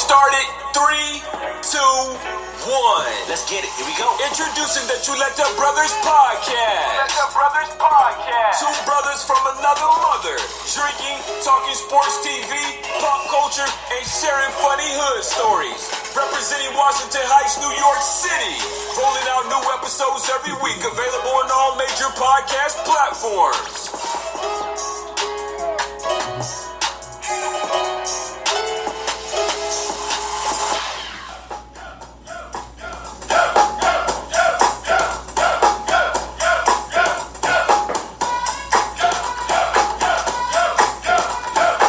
started. 3, 2, 1. Let's get it. Here we go. Introducing the Chuleta Brothers Podcast. Two brothers from another mother. Drinking, talking sports TV, pop culture, and sharing funny hood stories. Representing Washington Heights, New York City. Rolling out new episodes every week. Available on all major podcast platforms.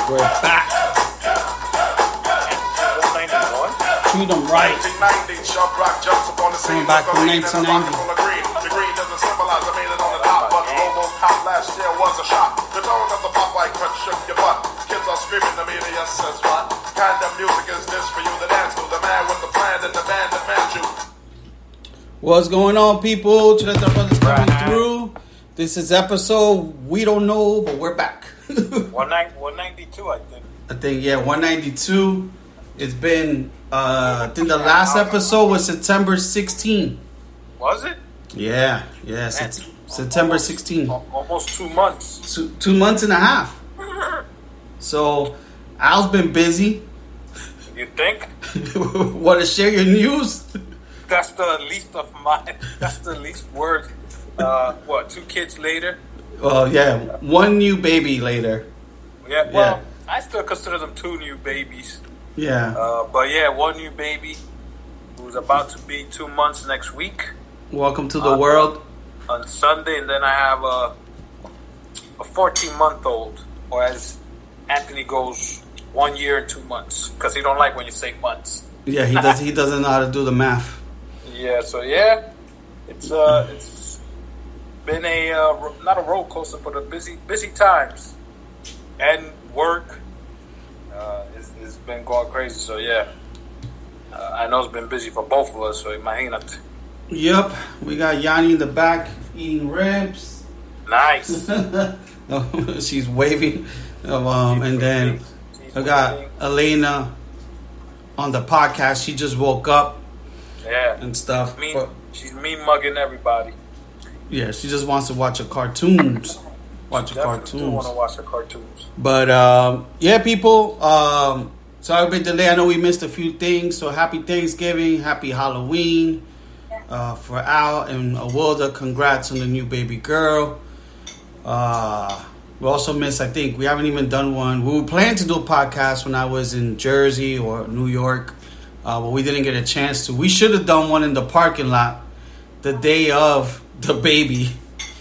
We're back. Treat them right. Coming back from 1990. The green doesn't symbolize I made it on the top, but Robo's top last year was a shot. The tone of the pop like cut shook your butt. Kids are screaming, the media says what? Kind of music is this for you to dance to? The man with the plan and the band that manned you. What's going on, people? Chuleta Brothers coming through. This is episode, we don't know, but we're back. 192, I think. Yeah, 192. It's been, I think the last episode was September 16. Was it? Yeah, September 16. Almost 2 months. 2 months and a half. So, Al's been busy. You think? Want to share your news? That's the least of mine. That's the least word. 2 kids later? Well, yeah, one new baby later. Yeah, well, I still consider them 2 new babies. Yeah. But yeah, 1 new baby who's about to be 2 months next week. Welcome to the world. On Sunday, and then I have a 14-month-old, or as Anthony goes, 1 year and 2 months, because he don't like when you say months. Yeah, he does. He doesn't know how to do the math. Yeah, so yeah, it's been a not a roller coaster, but a busy times, and work. It's been going crazy. So yeah, I know it's been busy for both of us. So imagínate. Yep, we got Yanni in the back eating ribs. Nice. She's waving, and then I got Elena on the podcast. She just woke up. Yeah. And stuff. She's mean mugging everybody. Yeah, she just wants to watch her cartoons. Definitely do want to watch her cartoons. But yeah, people. Sorry for the delay. I know we missed a few things. So happy Thanksgiving, happy Halloween for Al and Awilda. Congrats on the new baby girl. We also missed, I think, we haven't even done one. We were planning to do a podcast when I was in Jersey or New York, but we didn't get a chance to. We should have done one in the parking lot the day of the baby.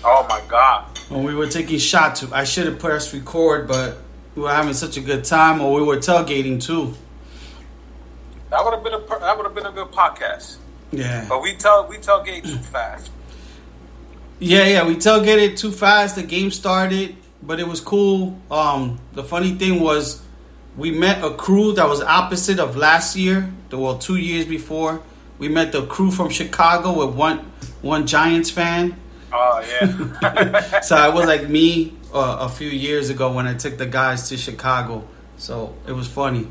Oh my God. When we were taking shots, I should have pressed record, but we were having such a good time, or we were tailgating too. That would have been a good podcast. Yeah. But we tailgate too fast. Yeah, we tailgated too fast. The game started, but it was cool. The funny thing was, we met a crew that was opposite of last year. 2 years before. We met the crew from Chicago with one Giants fan. Oh, yeah. So it was like me a few years ago when I took the guys to Chicago. So it was funny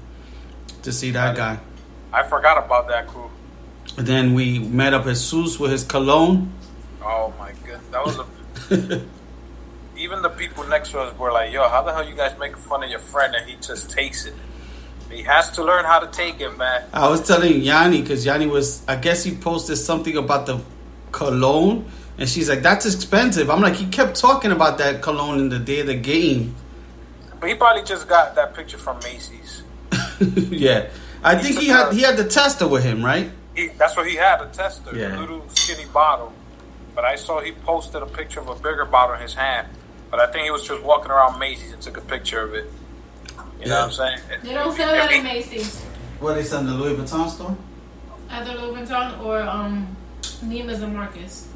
to see that guy. I forgot about that crew. And then we met up Jesus with his cologne. Oh, my goodness. That was even the people next to us were like, yo, how the hell you guys making fun of your friend and he just takes it? He has to learn how to take it, man. I was telling Yanni, because Yanni I guess he posted something about the cologne. And she's like, that's expensive. I'm like, he kept talking about that cologne in the day of the game. But he probably just got that picture from Macy's. Yeah. I think he had the tester with him, right? That's what he had, a tester. Yeah. A little skinny bottle. But I saw he posted a picture of a bigger bottle in his hand. But I think he was just walking around Macy's and took a picture of it. You know what I'm saying? They don't sell that at Macy's. What, they sell in the Louis Vuitton store? At the Louis Vuitton or Neiman's and Marcus.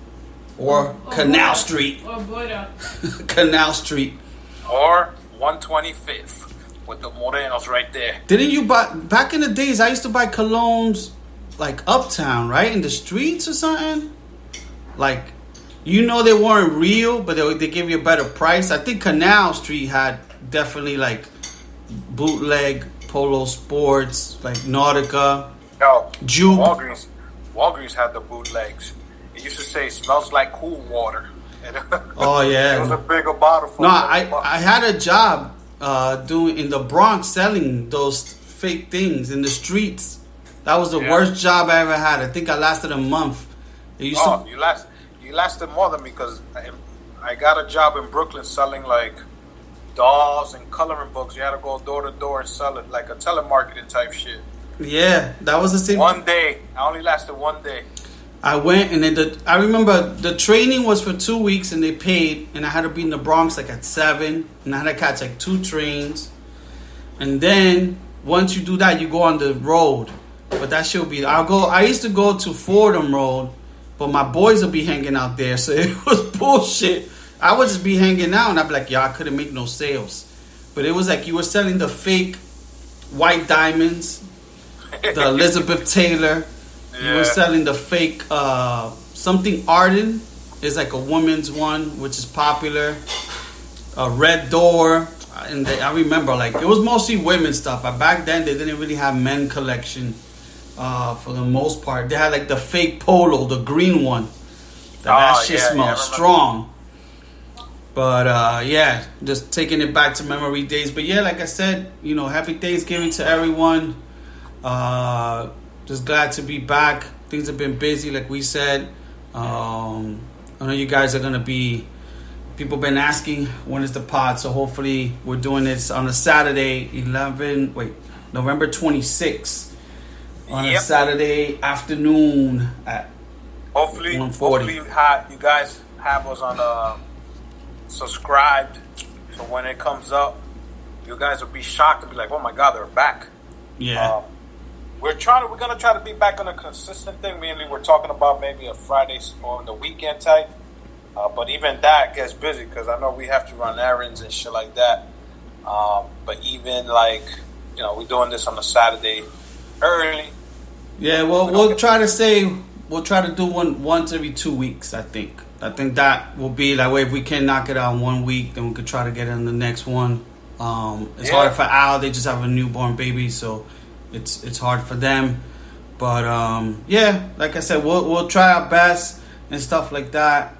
Or Canal Street. Or Boyda. Canal Street. Or 125th with the Morenos right there. Didn't you buy, back in the days, I used to buy colognes like uptown, right? In the streets or something? Like, you know they weren't real, but they give you a better price. I think Canal Street had definitely like bootleg Polo Sports, like Nautica, No, Juke. Walgreens had the bootlegs. It used to say smells like cool water. Oh yeah. It was a bigger bottle. For No, I had a job doing in the Bronx selling those fake things in the streets. That was the worst job I ever had. I think I lasted a month. You lasted more than me because I got a job in Brooklyn selling like dolls and coloring books. You had to go door to door and sell it like a telemarketing type shit. Yeah, that was the same. One day. I only lasted one day. I went and then I remember the training was for 2 weeks and they paid, and I had to be in the Bronx like at 7, and I had to catch like 2 trains, and then once you do that you go on the road. But that should be I used to go to Fordham Road, but my boys would be hanging out there, so it was bullshit. I would just be hanging out and I'd be like, I couldn't make no sales. But it was like you were selling the fake white diamonds, the Elizabeth Taylor. You were selling the fake something Arden is like a woman's one, which is popular. A Red Door, and I remember like it was mostly women's stuff. But back then they didn't really have men collection for the most part. They had like the fake Polo, the green one. That shit smells strong. But just taking it back to memory days. But yeah, like I said, happy Thanksgiving to everyone. Just glad to be back. Things have been busy, like we said. I know you guys are gonna be. People been asking when is the pod, so hopefully we're doing this on a Saturday, November 26th, on a Saturday afternoon at hopefully 1:40. Hopefully you guys have us on subscribed, so when it comes up, you guys will be shocked and be like, "Oh my God, they're back!" Yeah. We're gonna try to be back on a consistent thing. Mainly, we're talking about maybe a Friday or the weekend type. But even that gets busy because I know we have to run errands and shit like that. But even like we're doing this on a Saturday early. Yeah, well, we'll try to do one once every 2 weeks. I think that will be that way. If we can knock it out in 1 week, then we could try to get it on the next one. It's hard for Al; they just have a newborn baby, so it's hard for them. But like I said, we'll try our best and stuff like that.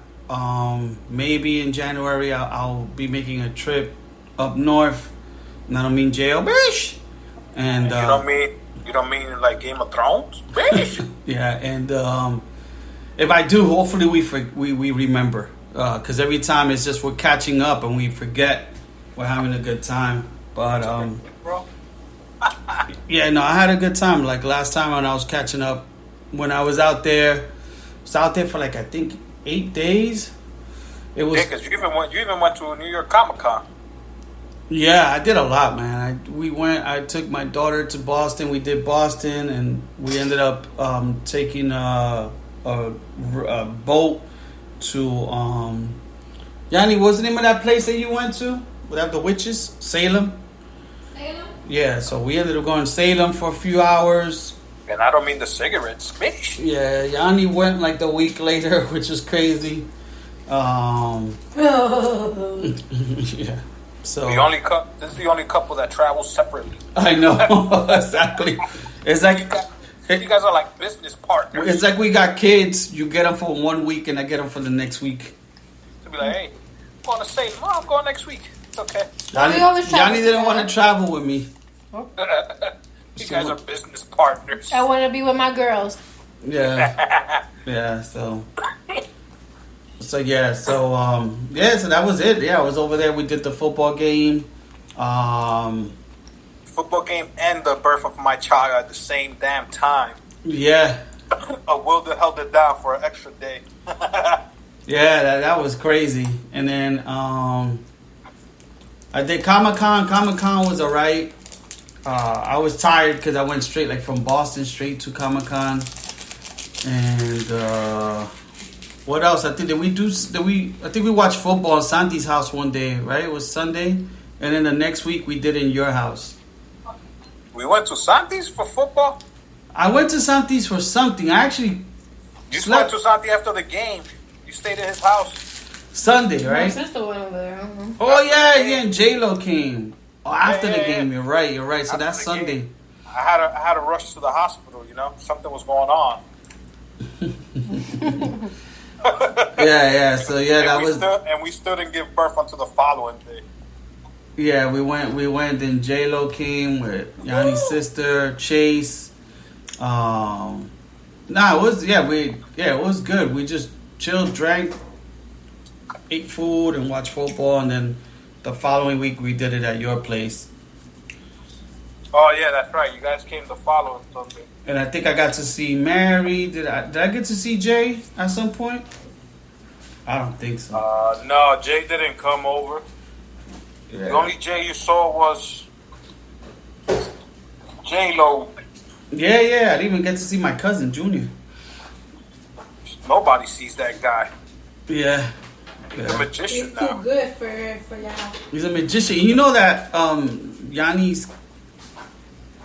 Maybe in January I'll be making a trip up north, and I don't mean jail, bitch. And you don't mean like Game of Thrones, bitch. Yeah, and if I do, hopefully we remember, because every time it's just we're catching up and we forget we're having a good time. But yeah, no, I had a good time. Like last time when I was catching up, when I was out there for like I think 8 days. It was because you even went to New York Comic-Con. Yeah, I did a lot, man. I took my daughter to Boston. We did Boston, and we ended up taking a boat to Yanni. What's the name of that place that you went to? Without the witches, Salem. Yeah, so we ended up going to Salem for a few hours. And I don't mean the cigarettes, bitch. Yeah, Yanni went like the week later, which is crazy. Yeah. So this is the only couple that travels separately. I know. Exactly. It's like you guys are like business partners. It's like we got kids. You get them for 1 week, and I get them for the next week. To be like, hey, I'm going to say, Mom, I'm going next week. It's okay. Yanni didn't want to travel with me. You guys are business partners. I want to be with my girls. Yeah. Yeah, so so that was it. Yeah, I was over there. We did the football game. Football game and the birth of my child at the same damn time. Yeah. Wilder held it down for an extra day. Yeah, that was crazy. And then I did Comic-Con. Comic-Con was alright. I was tired because I went straight from Boston straight to Comic-Con. And what else? I think we watched football at Santi's house one day, right? It was Sunday. And then the next week we did it in your house. We went to Santi's for football? I went to Santi's for something. I actually went to Santi after the game. You stayed at his house. Sunday, right? My sister went over there. Oh yeah, and J-Lo came. Oh, after Yeah, the yeah, game, yeah. you're right. So After that's the Sunday. game. I had to rush to the hospital. Something was going on. Yeah. So yeah, and that we was. we still didn't give birth until the following day. Yeah, we went. Then J Lo came with Yanni's sister, Chase. It was it was good. We just chilled, drank, ate food, and watched football. And then the following week we did it at your place. Oh yeah, that's right. You guys came the following Sunday. And I think I got to see Mary. Did I get to see Jay at some point? I don't think so. No, Jay didn't come over. Yeah. The only Jay you saw was J-Lo. Yeah. I didn't even get to see my cousin Junior. Nobody sees that guy. Yeah. He's a magician He's too now. good for y'all. He's a magician. You know that Yanni's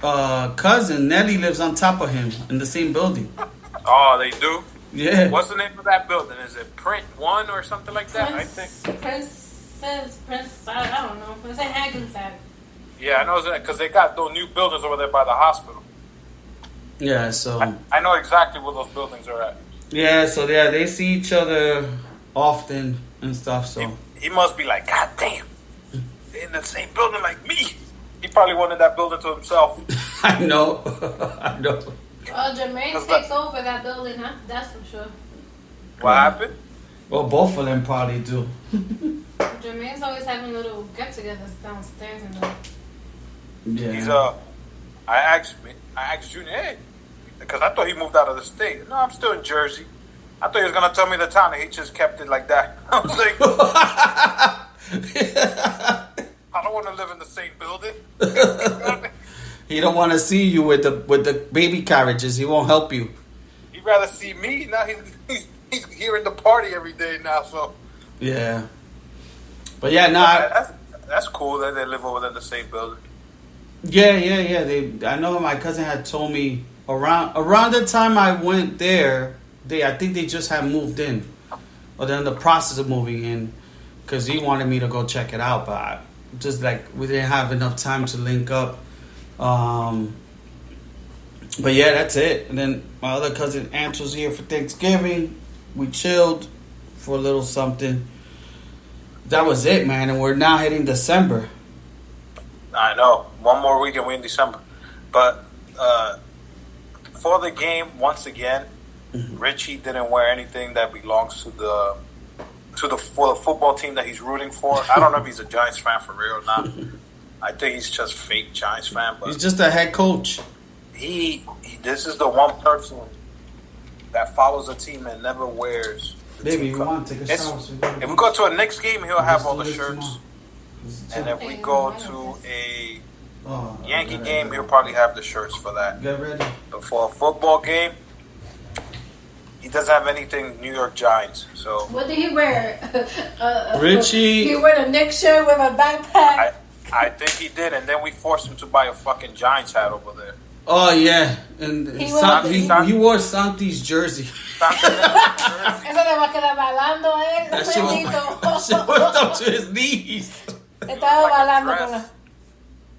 cousin Nelly lives on top of him in the same building. Oh, they do? Yeah. What's the name of that building? Is it Print 1 or something like that? I think. Prince, I don't know. It's a Hackensack. Yeah, I know that because they got those new buildings over there by the hospital. Yeah, so I know exactly where those buildings are at. they see each other often and stuff. So He must be like, God damn, they're in the same building like me. He probably wanted that building to himself. I know. Well, Jermaine That's takes over that building, huh? That's for sure. What happened? Well, both of them probably do. Jermaine's always having little get-togethers downstairs and the... Yeah. He's I asked Junior, hey, because I thought he moved out of the state. No, I'm still in Jersey. I thought he was gonna tell me the town, and he just kept it like that. I was like, I don't want to live in the same building. He don't want to see you with the baby carriages. He won't help you. He'd rather see me now. He's hearing the party every day now. So Yeah. But yeah, that's cool that they live over there in the same building. Yeah. I know my cousin had told me around the time I went there, I think they just had moved in, or they're in the process of moving in, because he wanted me to go check it out, but we didn't have enough time to link up. But yeah, that's it. And then my other cousin Ant was here for Thanksgiving. We chilled for a little something. That was it, man. And we're now hitting December. I know. One more week and we're in December. But for the game, once again, Richie didn't wear anything that belongs to the football team that he's rooting for. I don't know if he's a Giants fan for real or not. I think he's just fake Giants fan. But he's just a head coach. This is the one person that follows a team and never wears the Baby, team you color. want to take a shower? If we go to a Knicks game, he'll have all the Let's do this shirts. tomorrow. And if we go to a Yankee get game, ready. he'll probably have the shirts for that. Get ready. But for a football game, he doesn't have anything New York Giants. So What did he wear? Richie. He wore a Knicks shirt with a backpack. I think he did, and then we forced him to buy a fucking Giants hat over there. Oh yeah, and he wore Santi's jersey. Eso le va a quedar balando a él. That shit went up to his knees. Estaba balando con la...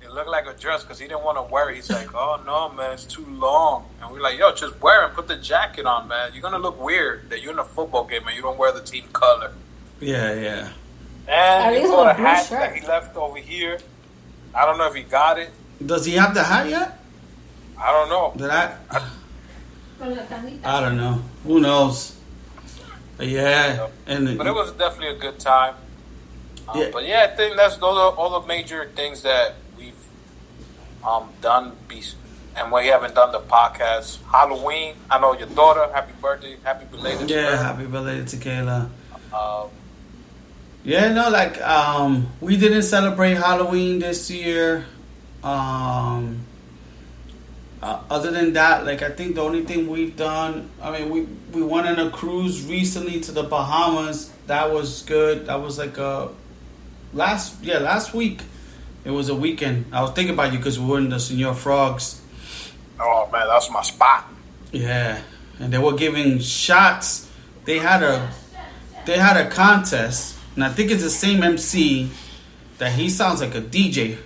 It looked like a dress because he didn't want to wear it. He's like, oh no, man, it's too long. And we're like, yo, just wear it. Put the jacket on, man. You're going to look weird that you're in a football game and you don't wear the team color. Yeah. And he least bought with a a blue hat shirt. that he left over here. I don't know if he got it. Does he have the hat yet? I don't know. Con la camita. I don't know. Who knows? But yeah, and But it was definitely a good time. Yeah. But yeah, I think those are all the major things that we've done. And we haven't done the podcast. Halloween. I know your daughter. Happy birthday. Happy belated. to her. happy birthday to Kayla. Um, Yeah, no, we didn't celebrate Halloween this year. Other than that, I think the only thing we've done, we went on a cruise recently to the Bahamas. That was good. That was last week. It was a weekend. I was thinking about you because we were in the Senor Frogs. oh man, that's my spot. Yeah, and they were giving shots. They had a contest, and I think it's the same MC that he sounds like a DJ.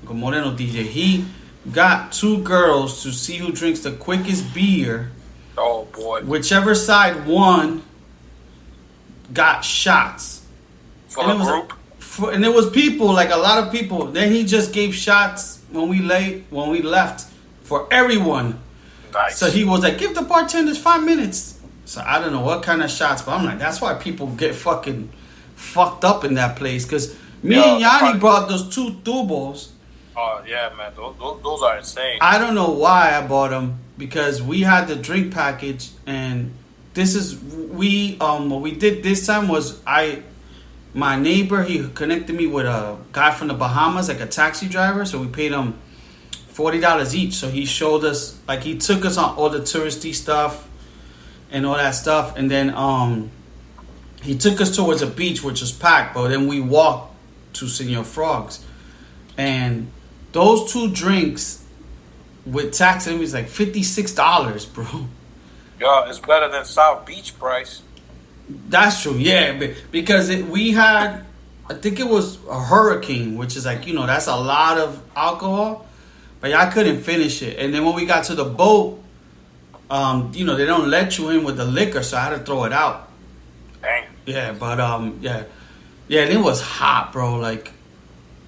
Moreno DJ. He got two girls to see who drinks the quickest beer. Oh boy! Whichever side won got shots. For the group. And it was people, like a lot of people. Then he just gave shots when we left for everyone. Nice. So he was like, give the bartenders 5 minutes. So I don't know what kind of shots, but I'm like, that's why people get fucking fucked up in that place. Because me and Yanni brought those two tubos. Oh yeah, man, those are insane. I don't know why I bought them, because we had the drink package, and this is what we did this time was my neighbor, he connected me with a guy from the Bahamas, like a taxi driver. So we paid him $40 each. So he showed us, like he took us on all the touristy stuff and all that stuff. And then he took us towards a beach, which was packed. But then we walked to Senor Frog's. And those two drinks with tax, it was like $56, bro. Yo, it's better than South Beach price. That's true, yeah, because we had, I think it was a Hurricane, which is like, that's a lot of alcohol, but I couldn't finish it. And then when we got to the boat, they don't let you in with the liquor, so I had to throw it out. Dang. Yeah, but and it was hot, bro. Like,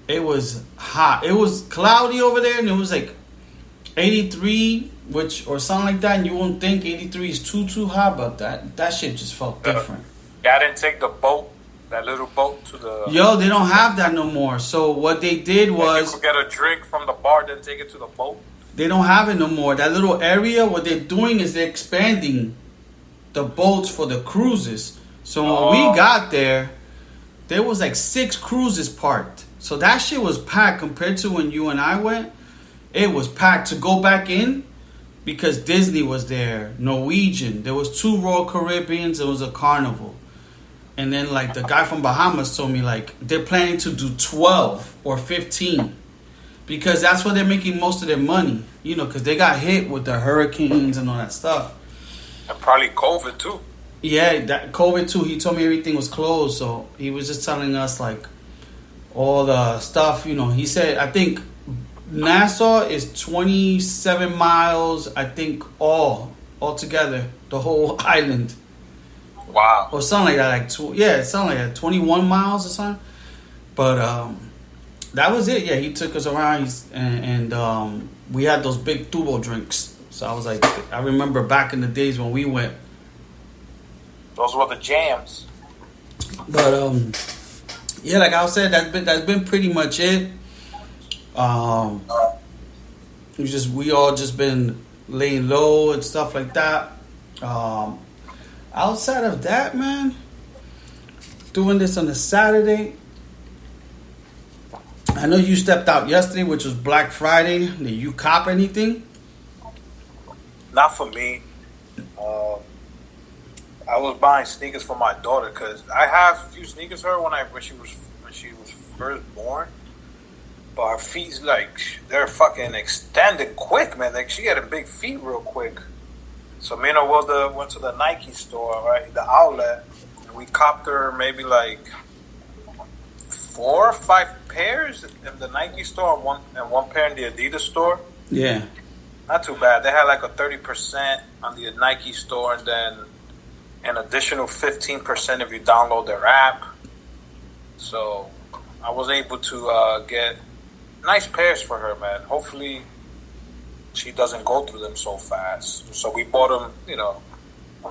it was hot. It was cloudy over there, and it was like 83, or something like that, and you won't think 83 is too hot, but that shit just felt different. Yeah, I didn't take the boat, that little boat to the... Yo, they don't have that no more. So what they did was... You could get a drink from the bar, then take it to the boat? They don't have it no more. That little area, what they're doing is they're expanding the boats for the cruises. So when we got there was like 6 cruises parked. So that shit was packed compared to when you and I went. It was packed to go back in because Disney was there, Norwegian. There was 2 Royal Caribbeans. It was a Carnival. And then like the guy from Bahamas told me like they're planning to do 12 or 15 because that's where they're making most of their money. Because they got hit with the hurricanes and all that stuff. And probably COVID too. Yeah, that COVID too. He told me everything was closed. So he was just telling us like all the stuff. He said, I think Nassau is 27 miles, I think, all together, the whole island. Wow. Or something like that. Something like that. 21 miles or something. But that was it. Yeah, he took us around and we had those big tubo drinks. So I was like, I remember back in the days when we went. Those were the jams. But yeah, like I said, that's been pretty much it. We all just been laying low and stuff like that. Outside of that, man, doing this on a Saturday. I know you stepped out yesterday, which was Black Friday. Did you cop anything? Not for me. I was buying sneakers for my daughter because I have a few sneakers for her when she was first born. But her feet, like, they're fucking extended quick, man. Like, she had a big feet real quick. So me and Wilda went to the Nike store, right, the outlet, and we copped her maybe like 4 or 5 pairs in the Nike store and one pair in the Adidas store. Yeah. Not too bad. They had like a 30% on the Nike store and then an additional 15% if you download their app. So I was able to get nice pairs for her, man. Hopefully she doesn't go through them so fast. So we bought them,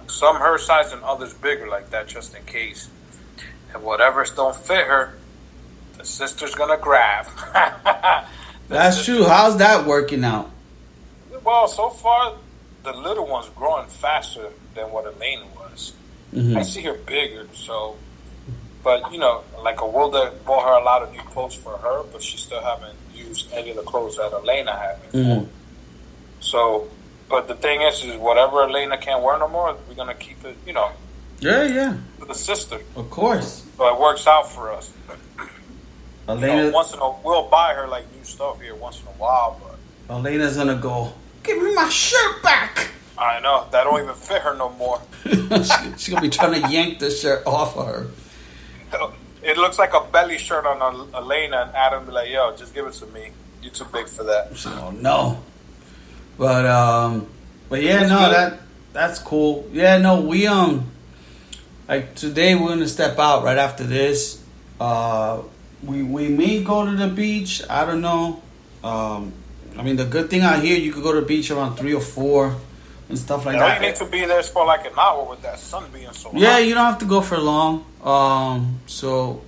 some her size and others bigger like that just in case. And whatever's don't fit her, the sister's gonna grab. That's true. How's that working out? Well, so far the little one's growing faster than what Elena was. Mm-hmm. I see her bigger, so. But like a Wilda bought her a lot of new clothes for her, but she still haven't used any of the clothes that Elena had before. Mm-hmm. So, but the thing is whatever Elena can't wear no more, we're gonna keep it, Yeah. to the sister. Of course. So it works out for us. Elena, we'll buy her like new stuff here once in a while, but Elena's gonna go, give me my shirt back. I know that don't even fit her no more. She's gonna be trying to yank the shirt off of her. It looks like a belly shirt on Elena, and Adam be like, "Yo, just give it to me." You're too big for that. So no. But yeah, That's no, good. that's cool. Yeah, no, we like today we're gonna step out right after this. We may go to the beach. I don't know. I mean, the good thing out here, you could go to the beach around 3 or 4 and stuff like All that. you need to be there for like an hour with that sun being so hot. Yeah, you don't have to go for long. So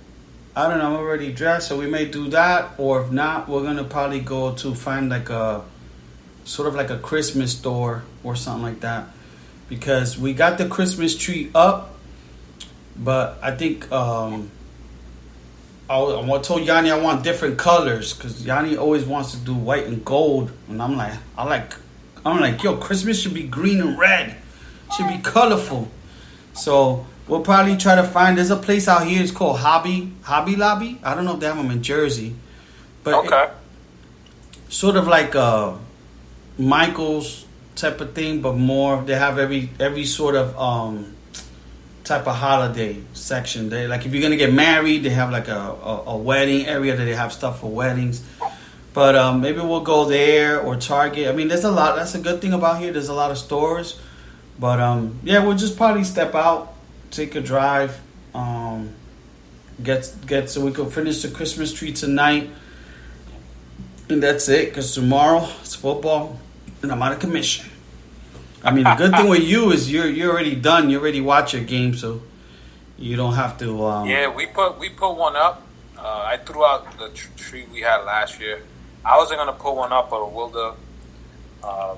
I don't know. I'm already dressed, so we may do that, or if not, we're gonna probably go to find like a sort of like a Christmas store or something like that, because we got the Christmas tree up, but I think I told Yanni I want different colors because Yanni always wants to do white and gold, and I'm like, yo, Christmas should be green and red, should be colorful. So we'll probably try to find. There's a place out here. It's called Hobby Lobby. I don't know if they have them in Jersey, but Okay. sort of like a Michael's type of thing, but more. They have every sort of type of holiday section. They like if you're gonna get married, they have like a wedding area that they have stuff for weddings. But maybe we'll go there or Target. I mean, there's a lot. That's a good thing about here. There's a lot of stores. But yeah, we'll just probably step out, take a drive, get so we can finish the Christmas tree tonight, and that's it. Cause tomorrow it's football, and I'm out of commission. I mean, the good thing with you is you're already done. You already watch your game, so you don't have to. Yeah, we put one up. I threw out the tree we had last year. I wasn't gonna put one up, but Wilda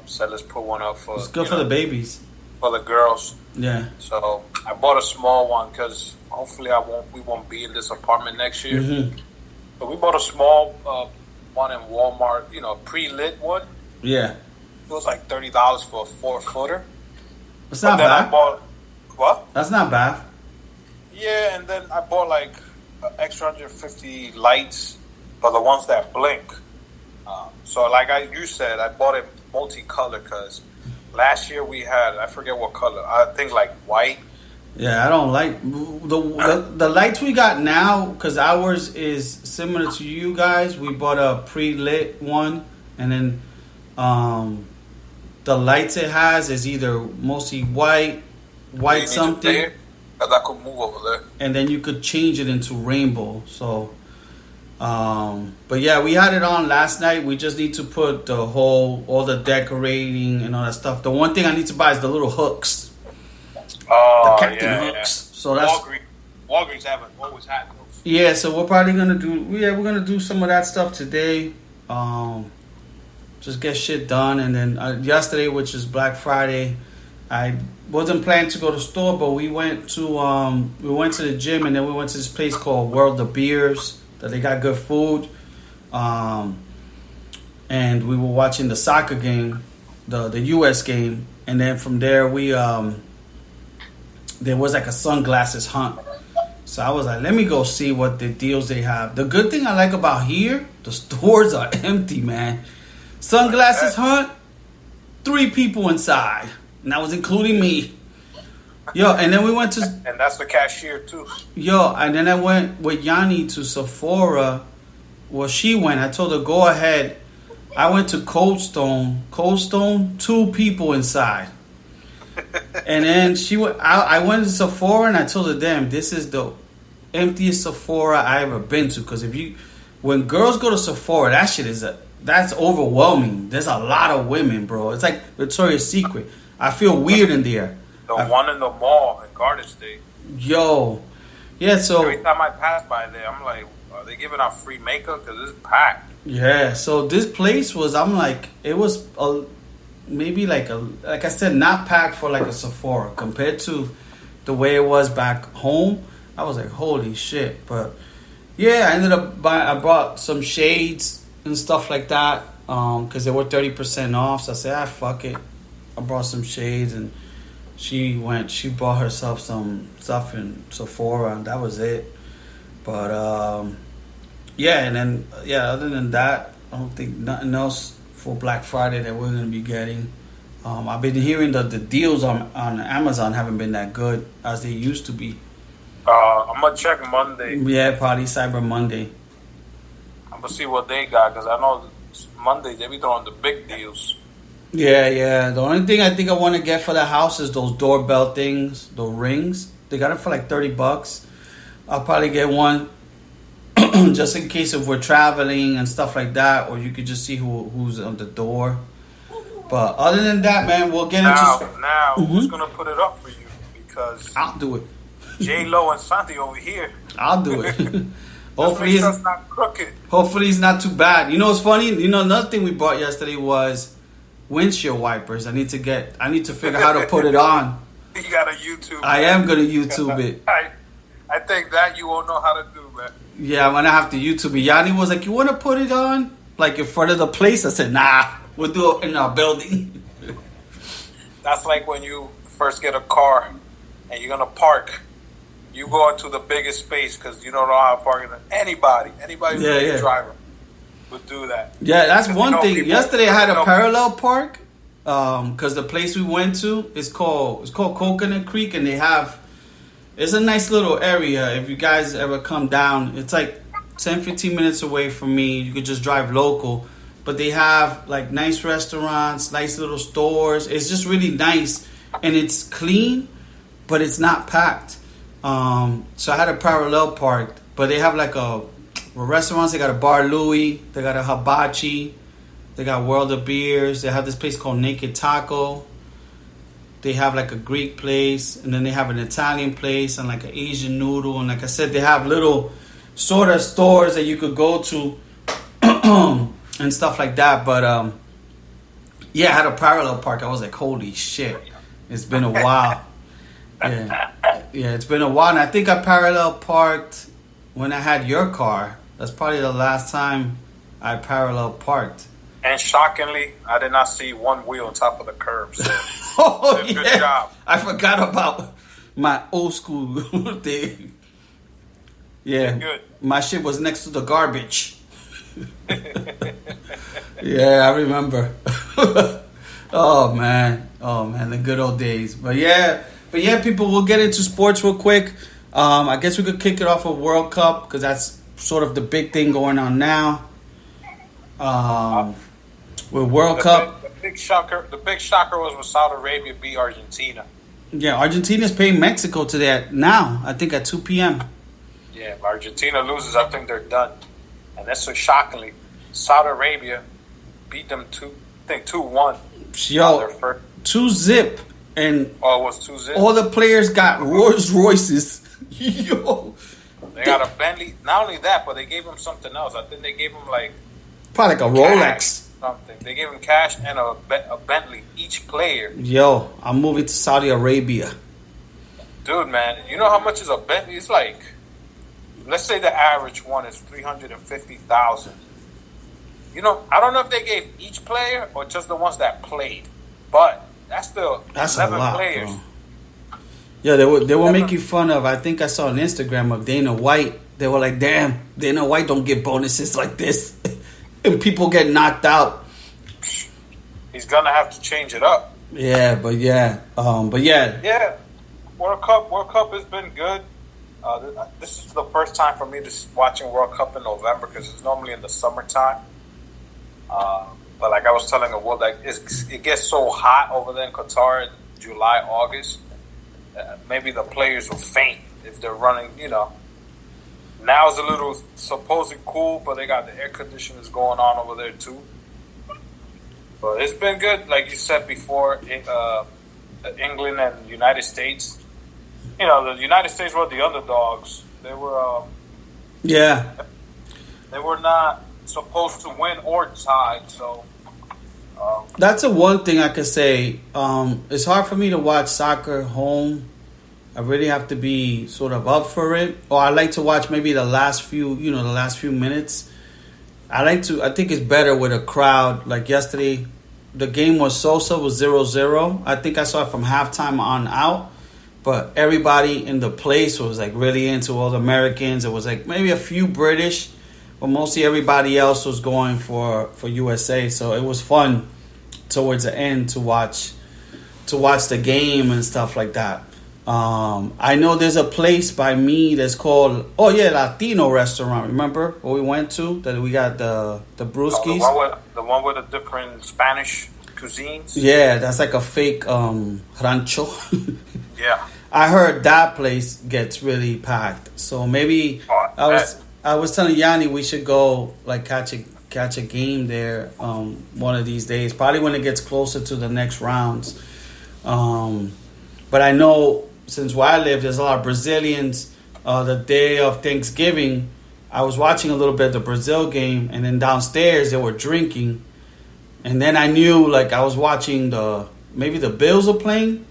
said let's put one up for. It's good for the babies. For the girls. Yeah. So I bought a small one because hopefully we won't be in this apartment next year. Mm-hmm. But we bought a small one in Walmart. Pre-lit one. Yeah. It was like $30 for a 4-footer. It's not But then bad. I bought what? That's not bad. Yeah, and then I bought like extra 150 lights, but the ones that blink. So like you said, I bought it multicolor because last year we had, I forget what color. I think like white. Yeah, I don't like the lights we got now because ours is similar to you guys. We bought a pre-lit one, and then the lights it has is either mostly white something, because I could move over there. and then you could change it into rainbow. So, but yeah, we had it on last night. We just need to put all the decorating and all that stuff. The one thing I need to buy is the little hooks, Oh, the captain yeah, hooks. So that's Walgreens haven't always had those. yeah. So we're probably gonna we're gonna do some of that stuff today. Just get shit done, and then yesterday, which is Black Friday, I wasn't planning to go to the store, but we went to the gym, and then we went to this place called World of Beers that they got good food, and we were watching the soccer game, the U.S. game, and then from there we there was like a sunglasses hunt. So I was like, let me go see what the deals they have. The good thing I like about here, the stores are empty, man. Sunglasses hunt, 3 people inside. And that was including me. Yo, and then we went to... And that's the cashier, too. Yo, and then I went with Yanni to Sephora. Well, she went. I told her, go ahead. I went to Cold Stone. 2 people inside. And then she went. I went to Sephora, and I told her, damn, this is the emptiest Sephora I ever been to. Because when girls go to Sephora, that shit that's overwhelming. There's a lot of women, bro. It's like Victoria's Secret. I feel weird in there. The one in the mall in Garden State. Yo. Yeah, so... Every time I pass by there, I'm like, are they giving out free makeup? Because it's packed. Yeah, so this place was... I'm like... It was maybe like I said, not packed for like a Sephora. Compared to the way it was back home, I was like, holy shit. But yeah, I ended up I bought some shades and stuff like that because they were 30% off. So I said, fuck it. I brought some shades, and she bought herself some stuff in Sephora, and that was it. But yeah, and then other than that, I don't think nothing else for Black Friday that we're gonna be getting. I've been hearing that the deals on Amazon haven't been that good as they used to be. I'm gonna check Monday. Yeah, probably Cyber Monday. I'm gonna see what they got because I know Mondays they be throwing the big deals. Yeah. The only thing I think I want to get for the house is those doorbell things, those rings. They got it for like $30. I'll probably get one just in case if we're traveling and stuff like that, or you could just see who's on the door. But other than that, man, we'll get into... Now, who's going to put it up for you? Because I'll do it. J-Lo and Santi over here. I'll do it. Hopefully it's not crooked. Hopefully it's not too bad. You know what's funny? You know, another thing we bought yesterday was windshield wipers. I need to figure out how to put it on. You got to YouTube. I am going to YouTube it. I think that you won't know how to do, man. Yeah, I'm going to have to YouTube it. Yanni was like, you want to put it on? Like in front of the place? I said, nah, we'll do it in our building. That's like when you first get a car and you're going to park. You go into the biggest space because you don't know how to park it. Anybody who's a driver would do that. Yeah, that's one thing. Yesterday I had a parallel park because the place we went to is called Coconut Creek, and it's a nice little area. If you guys ever come down, it's like 10-15 minutes away from me. You could just drive local, but they have like nice restaurants, nice little stores. It's just really nice, and it's clean, but it's not packed. So I had a parallel park, but they have like restaurants. They got a Bar Louie, they got a Hibachi, they got World of Beers. They have this place called Naked Taco. They have like a Greek place, and then they have an Italian place and like an Asian noodle. And like I said, they have little sort of stores that you could go to and stuff like that. But yeah, I had a parallel park. I was like, holy shit, it's been a while. Yeah, it's been a while. And I think I parallel parked when I had your car. That's probably the last time I parallel parked. And shockingly, I did not see one wheel on top of the curb. So Good job. I forgot about my old school thing. Yeah, good. My shit was next to the garbage. Yeah, I remember. Oh man, the good old days. But yeah, people, we'll get into sports real quick. I guess we could kick it off with World Cup because that's sort of the big thing going on now. With World Cup, the big shocker was when Saudi Arabia beat Argentina. Yeah, Argentina's playing Mexico today now. I think at 2 p.m. Yeah, if Argentina loses, I think they're done. And that's so shockingly, Saudi Arabia beat them 2-1. Yo, 2-0. And it was 2-0. All the players got Rolls Royces. Yo, they got a Bentley. Not only that, but they gave him something else. I think they gave him probably like a Rolex. Something. They gave him cash and a Bentley each player. Yo, I'm moving to Saudi Arabia. Dude, man, you know how much is a Bentley? It's like, let's say the average one is $350,000. You know, I don't know if they gave each player or just the ones that played, but that's 11 a lot, players. Bro. Yeah, they were making fun of. I think I saw on Instagram of Dana White. They were like, "Damn, Dana White don't get bonuses like this," and people get knocked out. He's gonna have to change it up. Yeah. Yeah. World Cup has been good. This is the first time for me watching World Cup in November because it's normally in the summertime. But like I was telling the world, like it gets so hot over there in Qatar in July, August. Maybe the players will faint if they're running. You know, now it's a little supposedly cool, but they got the air conditioners going on over there too. But it's been good, like you said before. England and the United States. You know, the United States were the underdogs. They were. They were not supposed to win or tie, so. That's the one thing I could say. It's hard for me to watch soccer home. I really have to be sort of up for it, or I like to watch maybe the last few minutes. I think it's better with a crowd. Like yesterday, the game was so-so, was 0-0. I think I saw it from halftime on out, but everybody in the place was like really into all the Americans. It was like maybe a few British, but mostly everybody else was going for USA. So it was fun towards the end to watch the game and stuff like that. I know there's a place by me that's called Latino restaurant. Remember what we went to? That we got the brewskis. The one with the different Spanish cuisines. Yeah, that's like a fake rancho. Yeah. I heard that place gets really packed. So maybe I was telling Yanni we should go like catch a game there one of these days. Probably when it gets closer to the next rounds. But I know since where I live, there's a lot of Brazilians. The day of Thanksgiving, I was watching a little bit of the Brazil game, and then downstairs they were drinking. And then I knew, like, I was watching maybe the Bills are playing,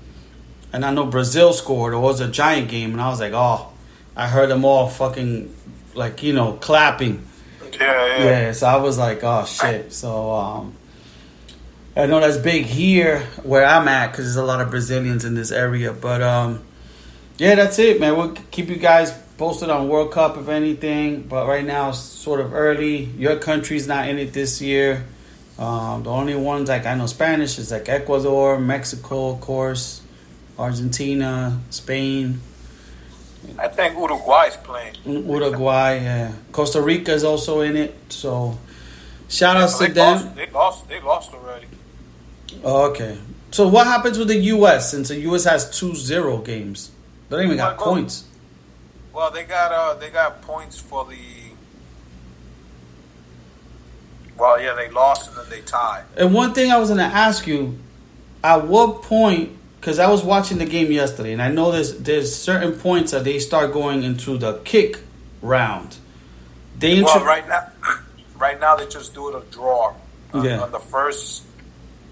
and I know Brazil scored. It was a giant game, and I was like, oh, I heard them all fucking, like, clapping. Yeah, so I was like, oh, shit. So, I know that's big here where I'm at because there's a lot of Brazilians in this area. But, yeah, that's it, man. We'll keep you guys posted on World Cup, if anything. But right now, it's sort of early. Your country's not in it this year. The only ones like I know Spanish is like Ecuador, Mexico, of course, Argentina, Spain. I think Uruguay's playing. Uruguay, yeah. Costa Rica is also in it. So shout outs to them. They lost already. Oh, okay. So what happens with the U.S. since the U.S. has 2-0 games? They don't even got points. Well, they got points for the. Well, yeah, they lost and then they tied. And one thing I was going to ask you, at what point, because I was watching the game yesterday, and I know there's certain points that they start going into the kick round. Right now they just do it a draw. Yeah. On the first,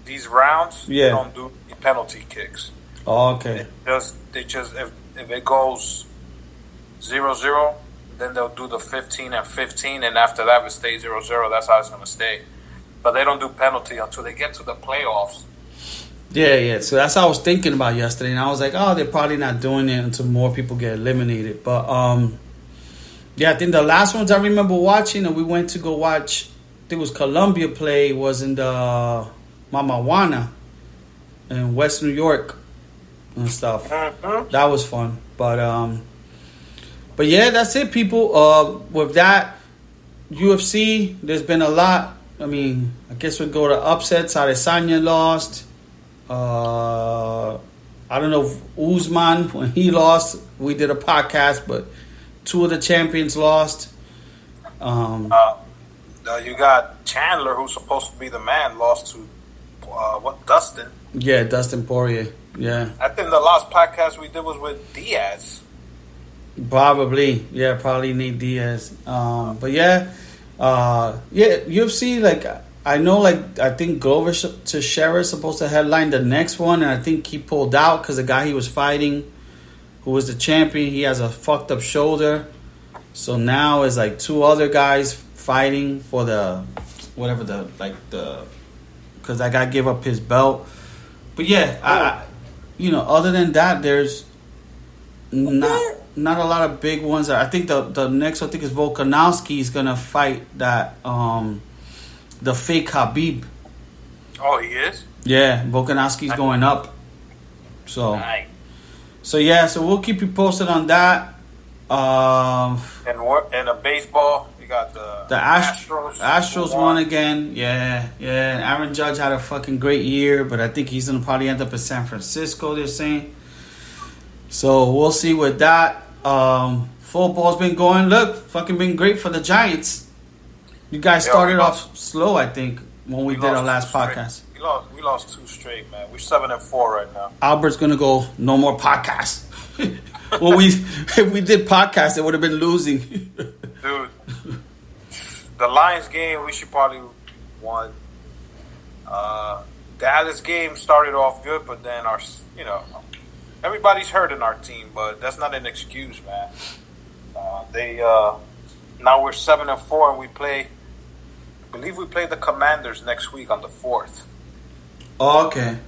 these rounds, they don't do the penalty kicks. Oh, okay. They just if it goes 0-0, then they'll do the 15 and 15, and after that, if it stays 0-0, that's how it's going to stay. But they don't do penalty until they get to the playoffs. Yeah. So that's what I was thinking about yesterday, and I was like, oh, they're probably not doing it until more people get eliminated. But yeah, I think the last ones I remember watching, and we went to go watch. I think it was Colombia play. Was in the Mamajuana in West New York and stuff. Mm-hmm. That was fun, But yeah, that's it, people. With that, UFC, there's been a lot. I mean, I guess we'll go to upsets. Adesanya lost. I don't know if Usman, when he lost, we did a podcast, but two of the champions lost. You got Chandler, who's supposed to be the man, lost to Dustin. Yeah, Dustin Poirier. Yeah. I think the last podcast we did was with Diaz. Probably Nate Diaz. But yeah, UFC, like I know, like I think Glover Teixeira is supposed to headline the next one, and I think he pulled out because the guy he was fighting, who was the champion, he has a fucked up shoulder. So now it's like two other guys fighting for because that guy gave up his belt. But yeah, other than that, there's not a lot of big ones. I think the next is Volkanovski is gonna fight that the fake Khabib. Oh, he is? Yeah, Volkanovski's going up. So nice. So we'll keep you posted on that. And a baseball, you got the Astros. Astros won again. Yeah. Aaron Judge had a fucking great year, but I think he's gonna probably end up in San Francisco, they're saying. So we'll see with that. Football's been going. Fucking been great for the Giants. You guys started off slow, I think, when we did our last podcast. We lost 2 straight, man. We're 7-4 right now. Albert's gonna go no more podcasts. If we did podcasts, it would have been losing. Dude, the Lions game we should probably won. Dallas game started off good, but then everybody's hurt in our team, but that's not an excuse, man. Now we're 7-4, and I believe we play the Commanders next week on the 4th. Oh, okay.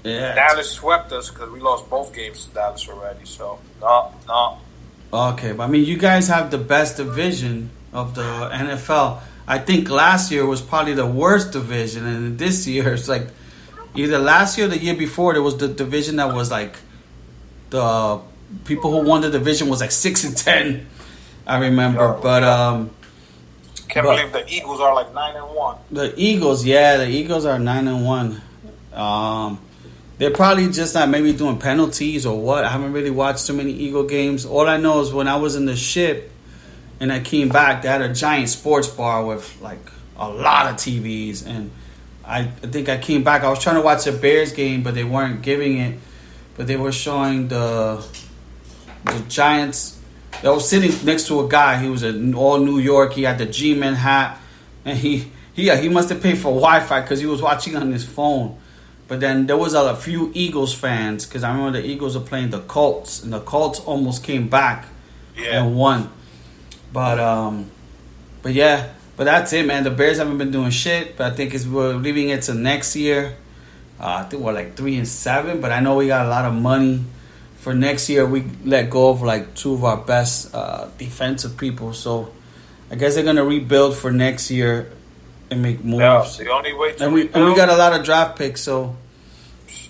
Yeah. Dallas swept us because we lost both games to Dallas already. So no. Okay, but I mean, you guys have the best division of the NFL. I think last year was probably the worst division, and this year it's like either last year or the year before there was the division that was like the people who won the division was like 6-10. I remember, Can't believe the Eagles are like 9-1. The Eagles are 9-1. They're probably just not maybe doing penalties or what. I haven't really watched too many Eagle games. All I know is when I was in the ship and I came back, they had a giant sports bar with like a lot of TVs. And I think I came back. I was trying to watch a Bears game, but they weren't giving it. But they were showing the Giants. I was sitting next to a guy. He was in all New York. He had the G-Man hat. And he must have paid for Wi-Fi because he was watching on his phone. But then there was a few Eagles fans because I remember the Eagles were playing the Colts, and the Colts almost came back and won. But that's it, man. The Bears haven't been doing shit, but I think we're leaving it to next year. I think we're like 3-7, but I know we got a lot of money for next year. We let go of like two of our best defensive people, so I guess they're gonna rebuild for next year and make moves. Yeah, the only way to we got a lot of draft picks, so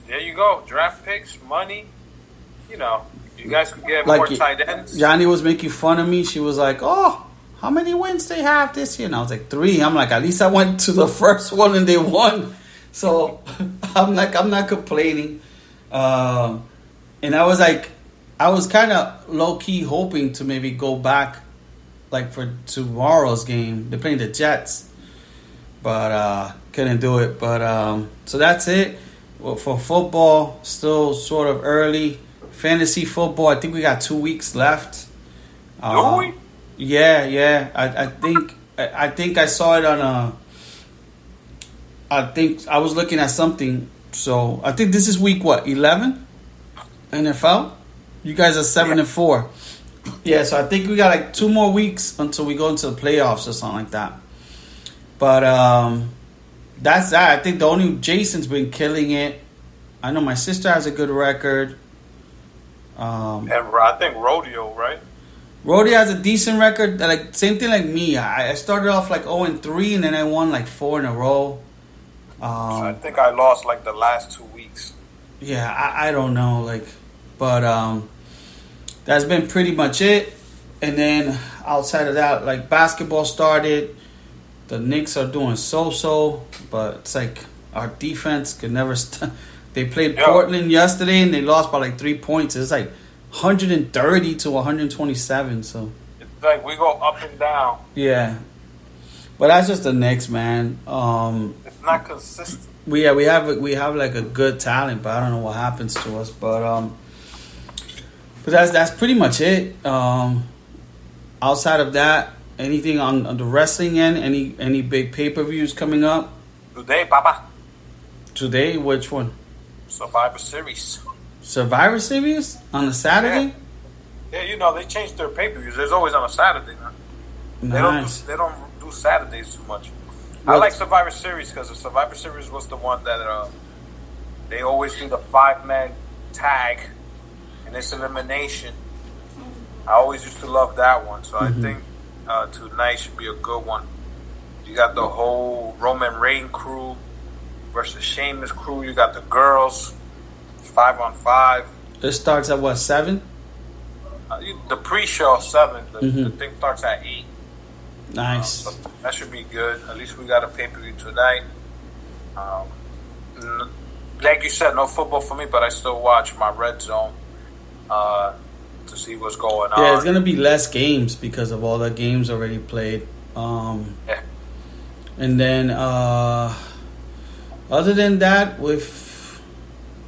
there you go. Draft picks, money. You know, you guys could get like more tight ends. Yanni was making fun of me. She was like, "Oh, how many wins they have this year?" And I was like, 3. I'm like, at least I went to the first one and they won. So I'm not complaining. And I was kind of low key hoping to maybe go back, like for tomorrow's game. They're playing the Jets, but couldn't do it. But so that's it. Well, for football, still sort of early. Fantasy football, I think we got 2 weeks left. Do we? Yeah. I think I saw it on a. I think I was looking at something. So I think this is week 11? NFL. You guys are 7-4. Yeah, so I think we got like 2 more weeks until we go into the playoffs or something like that. But that's that. I think the only Jason's been killing it. I know my sister has a good record. And I think Rodeo, right? Rodeo has a decent record. Like same thing like me. I started off like 0-3 and then I won like 4 in a row. So I think I lost like the last 2 weeks. Yeah, I don't know, but that's been pretty much it. And then outside of that, like basketball started. The Knicks are doing so, but it's like our defense could never. They played Portland yesterday and they lost by like 3 points. It's like 130 to 127. So it's like we go up and down. Yeah, but that's just the Knicks, man. It's not consistent. We have like a good talent, but I don't know what happens to us. But that's pretty much it. Outside of that, anything on the wrestling end? Any big pay-per-views coming up? Today, Papa. Today, which one? Survivor Series. Survivor Series on a Saturday? Yeah, you know they changed their pay-per-views. There's always on a Saturday now. Nice. They don't do Saturdays too much. I like Survivor Series because the Survivor Series was the one that they always do the 5-man tag and it's elimination. I always used to love that one, so I think tonight should be a good one. You got the whole Roman Reigns crew versus Sheamus crew. You got the girls, 5-on-5. It starts at what, 7? The pre-show 7. The thing starts at 8. Nice. So that should be good. At least we got a pay-per-view tonight. Like you said, no football for me, but I still watch my Red Zone to see what's going on. Yeah, it's going to be less games because of all the games already played. Yeah. And then, other than that, with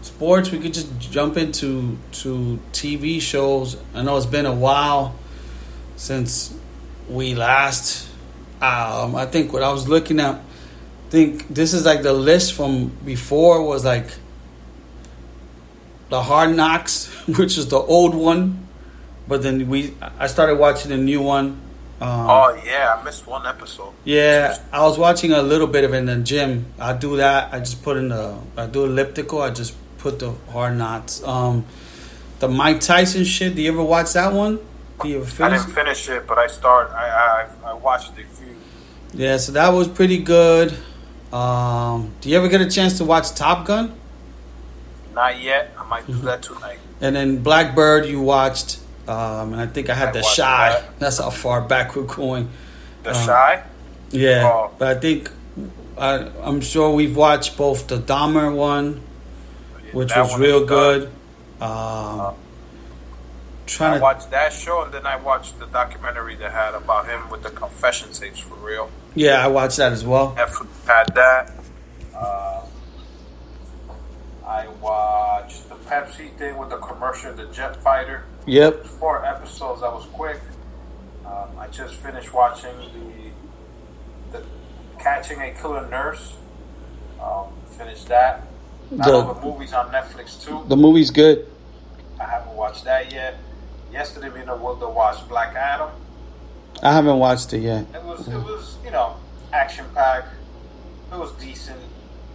sports, we could just jump into TV shows. I know it's been a while since we last. I think what I was looking at, I think this is like the list from before was like the Hard Knocks, which is the old one, but then I started watching the new one. Oh yeah, I missed one episode. Yeah, I was watching a little bit of it in the gym. I do that. I just put I do elliptical. I just put the Hard Knocks. The Mike Tyson shit. Do you ever watch that one? Do you ever finish? I didn't finish it, but I watched a few. Yeah, so that was pretty good. Do you ever get a chance to watch Top Gun? Not yet. I might do that tonight. And then Blackbird, you watched, and I think I had I The watched Shy. that. That's how far back we're going. The Shy? Yeah, Oh. but I think I'm sure we've watched both the Dahmer one, which That was one real is good. I Trying to watched that show, and then I watched the documentary they had about him with the confession tapes for real. yeah, I watched that as well. Netflix had that. I watched the Pepsi thing with the commercial, the jet fighter. Yep. 4 episodes. That was quick. I just finished watching the Catching a Killer Nurse. Finished that. All the movies on Netflix too. The movie's good. I haven't watched that yet. Yesterday, me and the Wilder watched Black Adam. I haven't watched it yet. It was action packed. It was decent.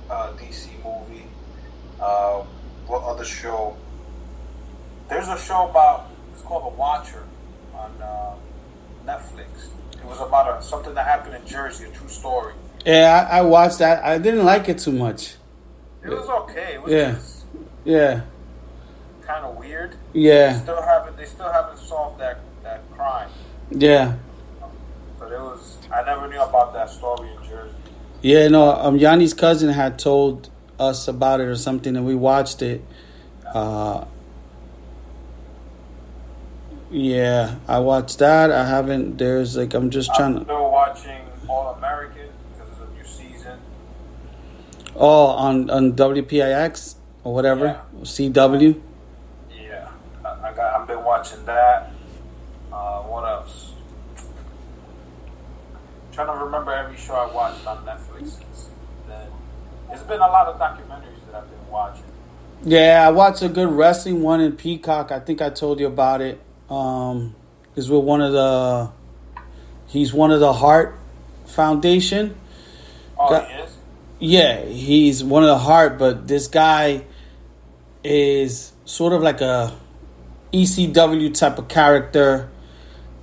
DC movie. What other show? There's a show it's called The Watcher on Netflix. It was about something that happened in Jersey, a true story. Yeah, I watched that. I didn't like it too much. It was okay. It was just Yeah. kind of weird. Yeah. They still haven't solved that crime. Yeah. But I never knew about that story in Jersey. Yeah, no, Yanni's cousin had told us about it or something, and we watched it. Yeah, I watched that. I haven't. I'm just trying I'm still watching All American because it's a new season. Oh, on WPIX or whatever, Yeah. CW. Yeah, I've been watching that. What else? Trying to remember every show I watched on Netflix since then. There's been a lot of documentaries that I've been watching. Yeah, I watched a good wrestling one in Peacock. I think I told you about it. Is with he's one of the Heart Foundation. Oh, he is? Yeah, he's one of the Heart, but this guy is sort of like a ECW type of character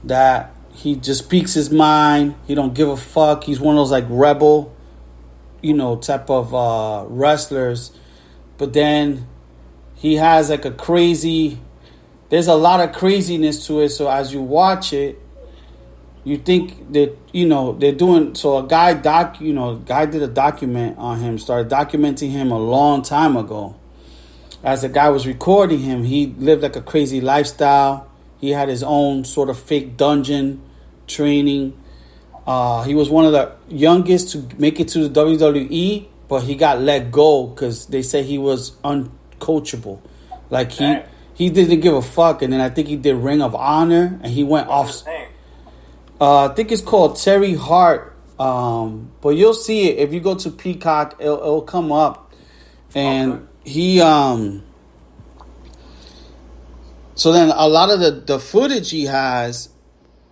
that he just speaks his mind. He don't give a fuck. He's one of those like rebel, type of wrestlers. But then he has like there's a lot of craziness to it. So as you watch it, you think that, they're doing, so a guy did a document on him, started documenting him a long time ago. As the guy was recording him, he lived like a crazy lifestyle. He had his own sort of fake dungeon training. He was one of the youngest to make it to the WWE, but he got let go because they said he was uncoachable. Like he didn't give a fuck, and then I think he did Ring of Honor, and he went What's off. his name? I think it's called Terry Hart. But you'll see it if you go to Peacock. It'll come up, and he So then a lot of the footage he has,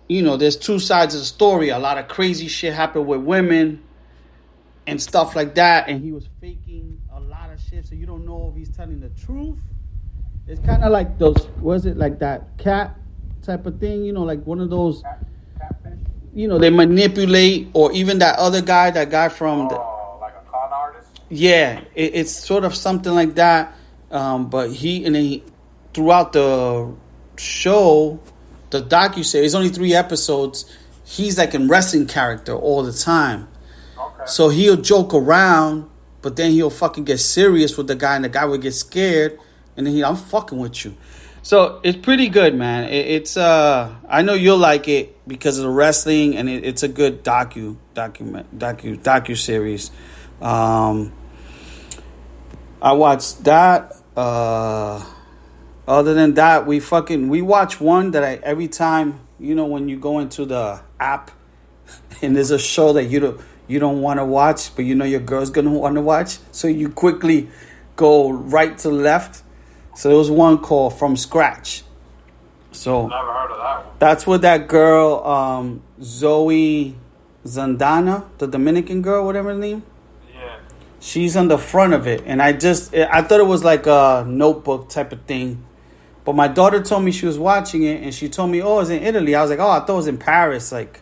there's two sides of the story. A lot of crazy shit happened with women and stuff like that, and he was faking a lot of shit, so you don't know if he's telling the truth. It's kind of like like that cat type of thing, like one of those, Catfish? they manipulate, or even that guy from like a con artist? yeah, it's sort of something like that. But he throughout the show, the docuseries, it's only 3 episodes. He's like a wrestling character all the time. Okay. So he'll joke around, but then he'll fucking get serious with the guy, and the guy would get scared, and then I'm fucking with you. So it's pretty good, man. It's I know you'll like it because of the wrestling, and it's a good docu series. I watched that. Other than that, we watch one that every time, when you go into the app and there's a show that you don't want to watch, but your girl's gonna want to watch, so you quickly go right to left. So there was one called From Scratch. So Never heard of that one. that's with that girl, Zoe Zandana, the Dominican girl, whatever her name. Yeah. She's on the front of it, and I thought it was like a Notebook type of thing. But my daughter told me she was watching it, and she told me, oh, it's in Italy. I was like, oh, I thought it was in Paris. Like,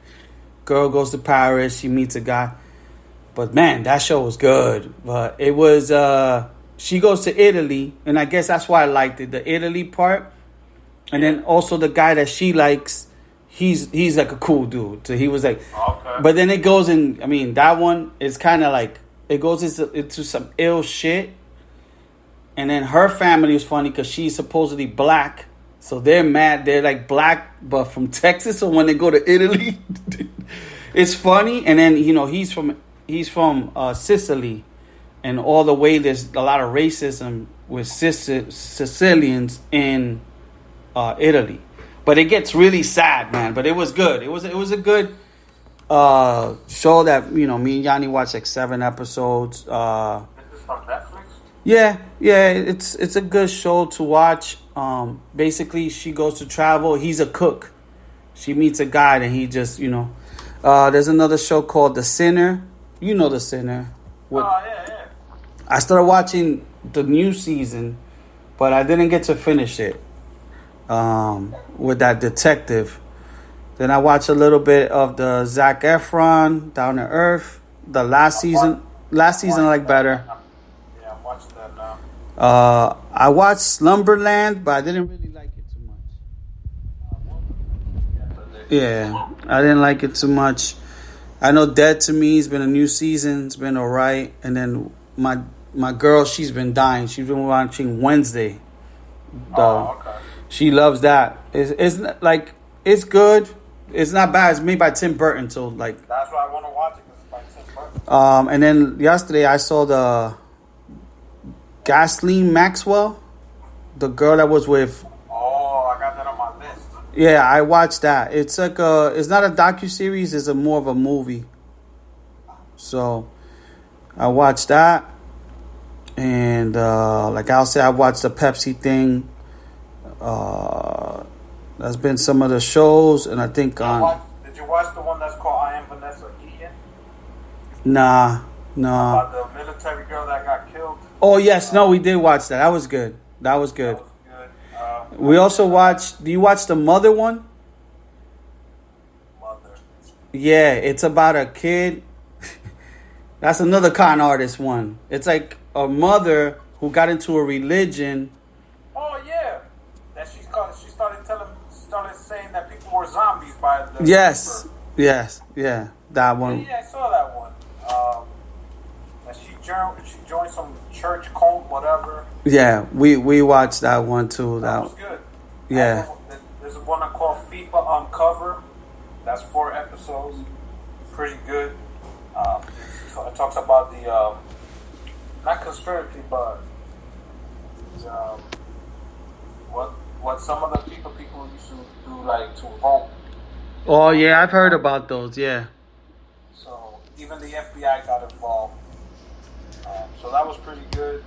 girl goes to Paris, she meets a guy. But man, that show was good. But it was she goes to Italy, and I guess that's why I liked it, the Italy part. And then also the guy that she likes, he's like a cool dude. So he was like, Okay. but then it goes in. I mean, that one is kind of like it goes into some ill shit. And then her family was funny because she's supposedly black, so they're mad. They're like black, but from Texas. So when they go to Italy, it's funny. And then he's from Sicily, and all the way there's a lot of racism with Sicilians in Italy. But it gets really sad, man. But it was good. It was a good show that me and Yanni watched like 7 episodes. Is this from Netflix? Yeah, it's a good show to watch. Basically, she goes to travel. He's a cook. She meets a guy, and he just there's another show called The Sinner. You know The Sinner. Yeah. I started watching the new season, but I didn't get to finish it. With that detective. Then I watched a little bit of the Zac Efron Down to Earth. The last season I like better. Yeah, I'm watching that now. I watched Slumberland, but I didn't really like it too much. Yeah, I didn't like it too much. I know Dead to Me has been a new season. It's been alright. And then my girl, she's been dying. She's been watching Wednesday. Okay. She loves that. It's good. It's not bad. It's made by Tim Burton, so like. That's why I want to watch it, because it's by Tim Burton. And then yesterday I saw the Ghislaine Maxwell, the girl that was with. Oh, I got that on my list. Yeah, I watched that. It's like it's not a docuseries. It's more of a movie. So, I watched that, and like I'll say, I watched the Pepsi thing. That's been some of the shows, and I think Did you watch the one that's called I Am Vanessa Ian? Nah. About the military girl that got killed? Oh yes, no, we did watch that. That was good. That was good. We also watched. Do you watch the Mother one? Mother. Yeah, it's about a kid. That's another con artist one. It's like a mother who got into a religion. Oh yeah, that she started saying that people were zombies by the. Yes, that one. Yeah, I saw that one. And she joined some church cult, whatever. Yeah, we watched that one too. That was good. Yeah. There's one called FIFA Uncover. That's 4 episodes. Pretty good. It talks about the not conspiracy, but what some of the people used to do, like to vote. Oh yeah, I've heard about those. Yeah. So even the FBI got involved. So that was pretty good.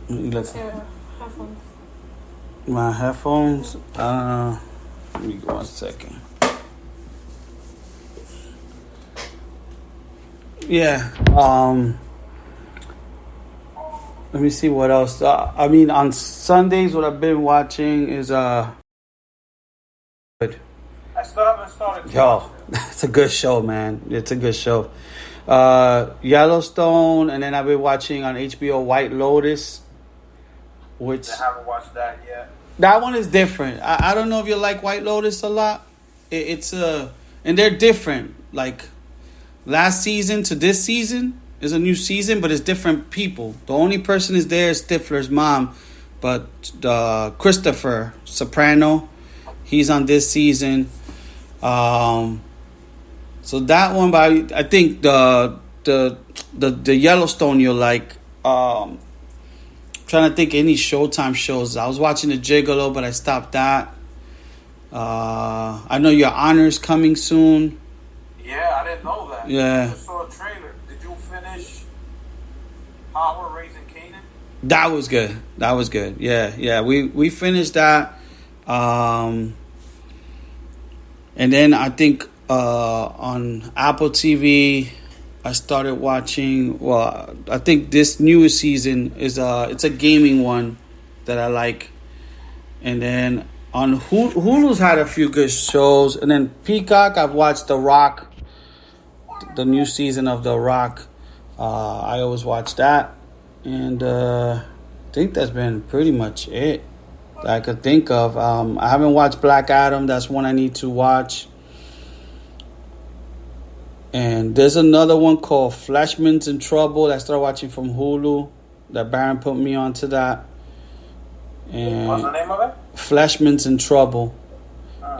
Yeah, headphones. My headphones. Let me go 1 second. Yeah. Let me see what else. I mean, on Sundays, what I've been watching is good. I still haven't started. Yo, it's a good show, man. It's a good show. Yellowstone, and then I've been watching on HBO White Lotus, which I haven't watched that yet. that one is different. I don't know if you like White Lotus a lot. It's and they're different. Like last season to this season is a new season, but it's different people. The only person is there is Stifler's mom, but Christopher Soprano, he's on this season. So that one, but I think the Yellowstone you'll like. Trying to think any Showtime shows. I was watching the Gigolo, but I stopped that. I know Your Honor's coming soon. Yeah, I didn't know that. Yeah. I just saw a trailer. Did you finish Howard Raising Canaan? That was good. Yeah. We finished that. And then I think on Apple TV, I started watching. Well, I think this newest season is it's a gaming one that I like. And then on Hulu's had a few good shows. And then Peacock, I've watched The Rock, the new season of The Rock. I always watch that. And I think that's been pretty much it that I could think of. I haven't watched Black Adam. That's one I need to watch. And there's another one called Flashman's in Trouble that I started watching from Hulu. That Baron put me onto that. And What's the name of it? Flashman's in Trouble.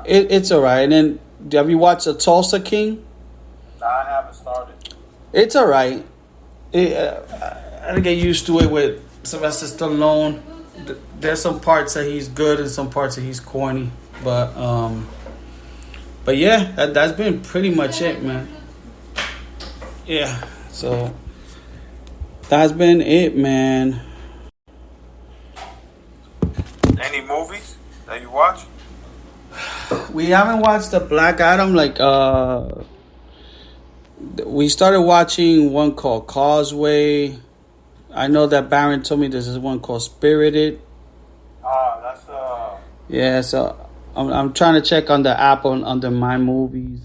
It's alright. And then have you watched The Tulsa King? Nah, I haven't started. It's alright. I get used to it with Sylvester Stallone. There's some parts that he's good and some parts that he's corny. But yeah, that's been pretty much it, man. Yeah, so that's been it, man. Any movies that you watch? We haven't watched the Black Adam. We started watching one called Causeway. I know that Baron told me there's this one called Spirited. That's Yeah, so I'm trying to check on the app under my movies.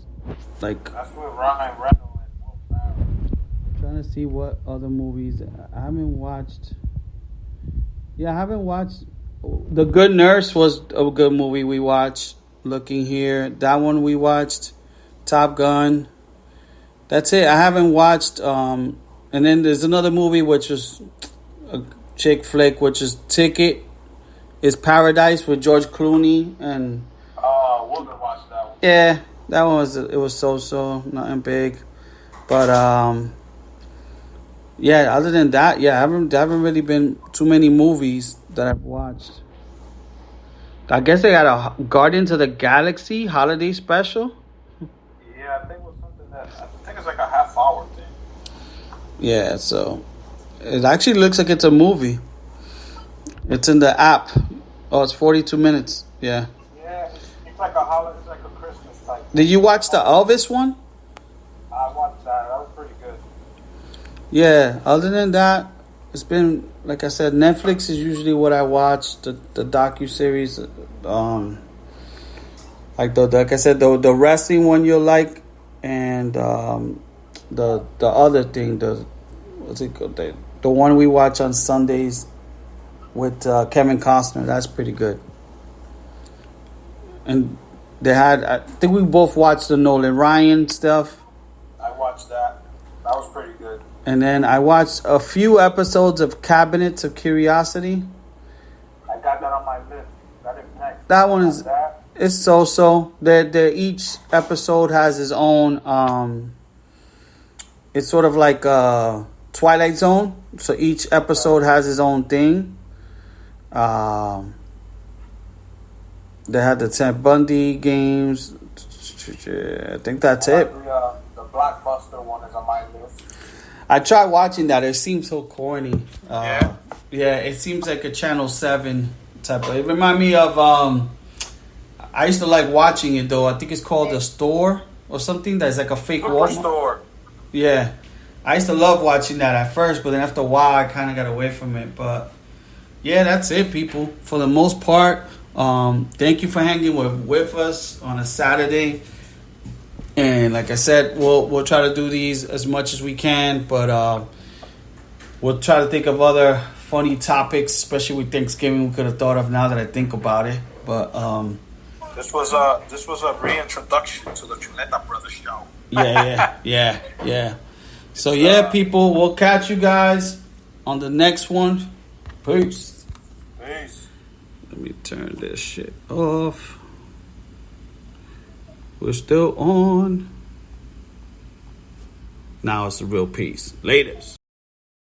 that's with Ryan Reynolds and Will Ferrell. Trying to see what other movies I haven't watched. Yeah, I haven't watched. The Good Nurse was a good movie we watched. Looking here, that one we watched. Top Gun. That's it. I haven't watched. And then there's another movie which was a chick flick, which is Ticket. Is Paradise with George Clooney and. We're gonna watch that one. Yeah, that one was so nothing big, but yeah. Other than that, yeah, I haven't really been too many movies that I've watched. I guess they got a Guardians of the Galaxy holiday special. Yeah, I think it was something that I think it's like a half-hour thing. Yeah, so it actually looks like it's a movie. It's in the app. Oh, it's 42 minutes. Yeah. Yeah, it's like a holiday. It's like a Christmas type. Did you watch the Elvis one? I watched that. That was pretty good. Yeah, other than that, it's been, like I said, Netflix is usually what I watch. The docuseries, like I said, the wrestling one you'll like, and the other thing, what's it called? The one we watch on Sundays with Kevin Costner. That's pretty good. And I think we both watched the Nolan Ryan stuff. I watched that. That was pretty good. And then I watched a few episodes of Cabinets of Curiosity. I got that on my list. That is next. That one is That. it's so. They each episode has its own. It's sort of like Twilight Zone. So each episode has its own thing. They had the Ted Bundy games. I think that's it. The Blockbuster one is on my list. I tried watching that. It seems so corny. Yeah. Yeah, it seems like a Channel 7 type of... It reminded me of... I used to like watching it, though. I think it's called The Store or something. That's like a fake Walmart. Store. Yeah. I used to love watching that at first, but then after a while, I kind of got away from it. But, yeah, that's it, people. For the most part, thank you for hanging with us on a Saturday. And like I said, we'll try to do these as much as we can, but we'll try to think of other funny topics, especially with Thanksgiving. We could have thought of now that I think about it. But this was a reintroduction to the Chuleta Brothers show. yeah. So yeah, people, we'll catch you guys on the next one. Peace. Peace. Let me turn this shit off. We're still on. Now it's the real peace. Laters.